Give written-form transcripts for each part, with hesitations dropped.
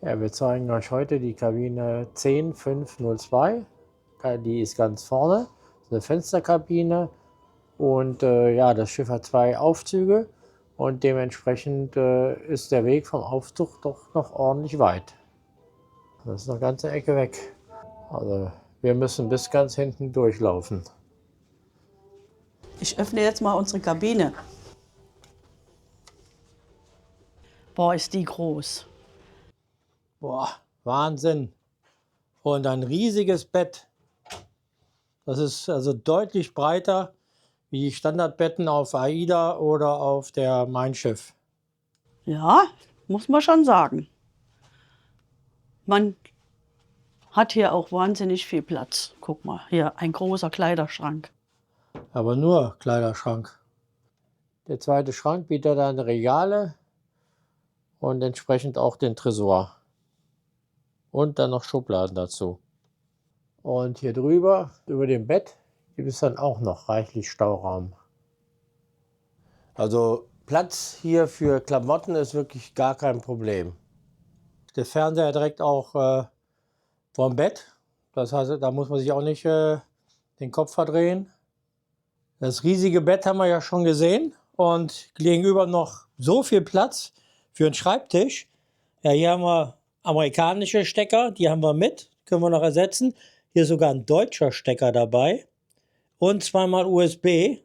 Ja, wir zeigen euch heute die Kabine 10502. Die ist ganz vorne, das ist eine Fensterkabine und ja, das Schiff hat 2 Aufzüge und dementsprechend ist der Weg vom Aufzug doch noch ordentlich weit. Das ist eine ganze Ecke weg. Also wir müssen bis ganz hinten durchlaufen. Ich öffne jetzt mal unsere Kabine. Boah, ist die groß. Boah, Wahnsinn. Und ein riesiges Bett. Das ist also deutlich breiter wie die Standardbetten auf AIDA oder auf der Mein Schiff. Ja, muss man schon sagen. Man hat hier auch wahnsinnig viel Platz. Guck mal, hier ein großer Kleiderschrank. Aber nur Kleiderschrank. Der zweite Schrank bietet dann Regale und entsprechend auch den Tresor. Und dann noch Schubladen dazu. Und hier drüber, über dem Bett, gibt es dann auch noch reichlich Stauraum. Also Platz hier für Klamotten ist wirklich gar kein Problem. Der Fernseher direkt auch vorm Bett. Das heißt, da muss man sich auch nicht den Kopf verdrehen. Das riesige Bett haben wir ja schon gesehen. Und gegenüber noch so viel Platz für einen Schreibtisch. Ja, hier haben wir amerikanische Stecker, die haben wir mit, können wir noch ersetzen. Hier ist sogar ein deutscher Stecker dabei und zweimal USB.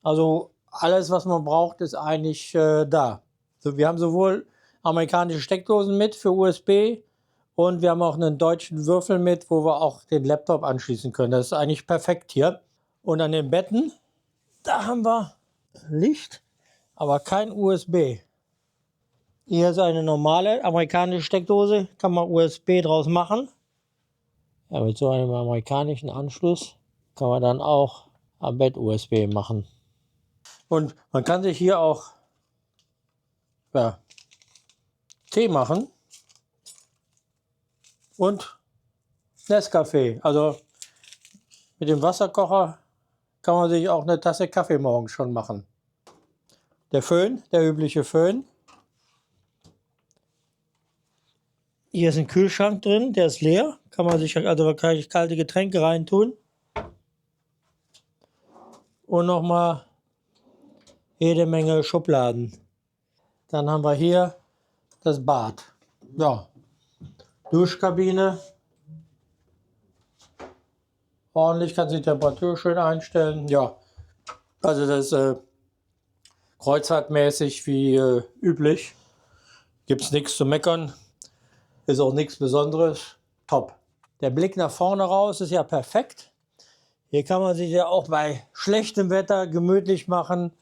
Also alles, was man braucht, ist eigentlich da. So, wir haben sowohl amerikanische Steckdosen mit für USB und wir haben auch einen deutschen Würfel mit, wo wir auch den Laptop anschließen können. Das ist eigentlich perfekt hier. Und an den Betten, da haben wir Licht, aber kein USB. Hier ist eine normale amerikanische Steckdose, kann man USB draus machen. Ja, mit so einem amerikanischen Anschluss kann man dann auch am Bett USB machen. Und man kann sich hier auch ja, Tee machen und Nescafé. Also mit dem Wasserkocher kann man sich auch eine Tasse Kaffee morgens schon machen. Der Föhn, der übliche Föhn. Hier ist ein Kühlschrank drin, der ist leer. Kann man sich also kalte Getränke reintun. Und nochmal jede Menge Schubladen. Dann haben wir hier das Bad. Ja, Duschkabine. Ordentlich, kann sich die Temperatur schön einstellen. Ja, also das ist kreuzfahrtmäßig wie üblich. Gibt es nichts zu meckern. Ist auch nichts Besonderes. Top. Der Blick nach vorne raus ist ja perfekt. Hier kann man sich ja auch bei schlechtem Wetter gemütlich machen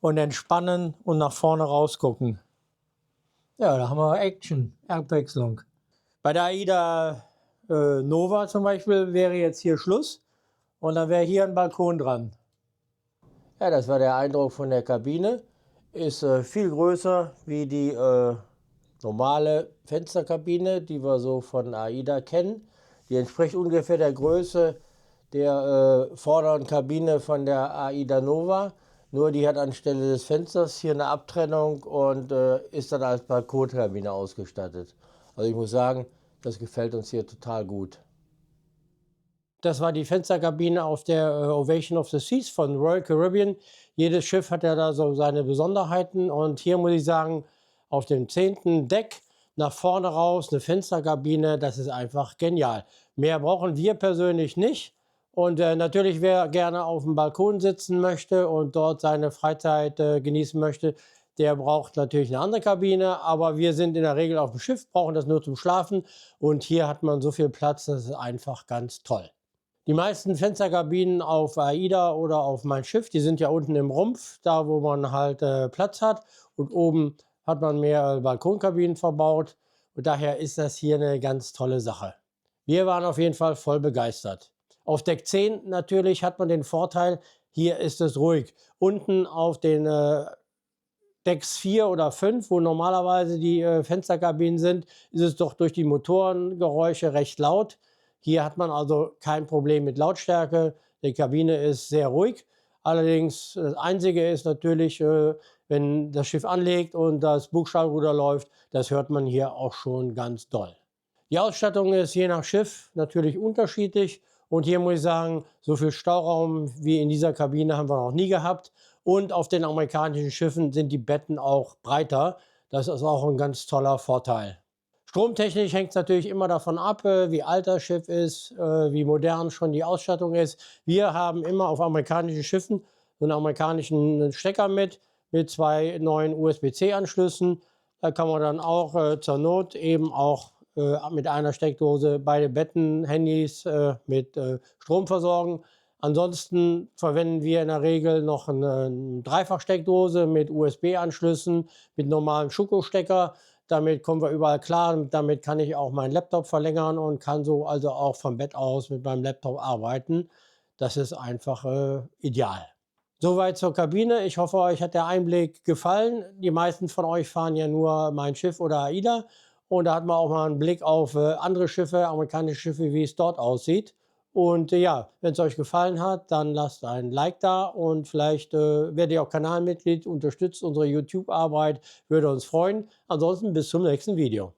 und entspannen und nach vorne rausgucken. Ja, da haben wir Action, Abwechslung. Bei der AIDA Nova zum Beispiel wäre jetzt hier Schluss und dann wäre hier ein Balkon dran. Ja, das war der Eindruck von der Kabine. Ist viel größer wie die normale Fensterkabine, die wir so von AIDA kennen. Die entspricht ungefähr der Größe der vorderen Kabine von der AIDA Nova. Nur die hat anstelle des Fensters hier eine Abtrennung und ist dann als Balkonkabine ausgestattet. Also ich muss sagen, das gefällt uns hier total gut. Das war die Fensterkabine auf der Ovation of the Seas von Royal Caribbean. Jedes Schiff hat ja da so seine Besonderheiten und hier muss ich sagen, auf dem 10. Deck nach vorne raus eine Fensterkabine, das ist einfach genial. Mehr brauchen wir persönlich nicht. Und natürlich, wer gerne auf dem Balkon sitzen möchte und dort seine Freizeit genießen möchte, der braucht natürlich eine andere Kabine. Aber wir sind in der Regel auf dem Schiff, brauchen das nur zum Schlafen. Und hier hat man so viel Platz, das ist einfach ganz toll. Die meisten Fensterkabinen auf AIDA oder auf Mein Schiff, die sind ja unten im Rumpf, da wo man halt Platz hat. Und oben hat man mehr Balkonkabinen verbaut. Und daher ist das hier eine ganz tolle Sache. Wir waren auf jeden Fall voll begeistert. Auf Deck 10 natürlich hat man den Vorteil, hier ist es ruhig. Unten auf den Decks 4 oder 5, wo normalerweise die Fensterkabinen sind, ist es doch durch die Motorengeräusche recht laut. Hier hat man also kein Problem mit Lautstärke. Die Kabine ist sehr ruhig. Allerdings, das Einzige ist natürlich, wenn das Schiff anlegt und das Bugstrahlruder läuft, das hört man hier auch schon ganz doll. Die Ausstattung ist je nach Schiff natürlich unterschiedlich und hier muss ich sagen, so viel Stauraum wie in dieser Kabine haben wir noch nie gehabt und auf den amerikanischen Schiffen sind die Betten auch breiter. Das ist auch ein ganz toller Vorteil. Stromtechnisch hängt es natürlich immer davon ab, wie alt das Schiff ist, wie modern schon die Ausstattung ist. Wir haben immer auf amerikanischen Schiffen so einen amerikanischen Stecker mit 2 neuen USB-C-Anschlüssen. Da kann man dann auch zur Not eben auch mit einer Steckdose beide Betten, Handys mit Strom versorgen. Ansonsten verwenden wir in der Regel noch eine Dreifachsteckdose mit USB-Anschlüssen, mit normalem Schuko-Stecker. Damit kommen wir überall klar. Damit kann ich auch meinen Laptop verlängern und kann so also auch vom Bett aus mit meinem Laptop arbeiten. Das ist einfach ideal. Soweit zur Kabine. Ich hoffe, euch hat der Einblick gefallen. Die meisten von euch fahren ja nur Mein Schiff oder AIDA. Und da hat man auch mal einen Blick auf andere Schiffe, amerikanische Schiffe, wie es dort aussieht. Und ja, wenn es euch gefallen hat, dann lasst ein Like da und vielleicht werdet ihr auch Kanalmitglied, unterstützt unsere YouTube-Arbeit, würde uns freuen. Ansonsten bis zum nächsten Video.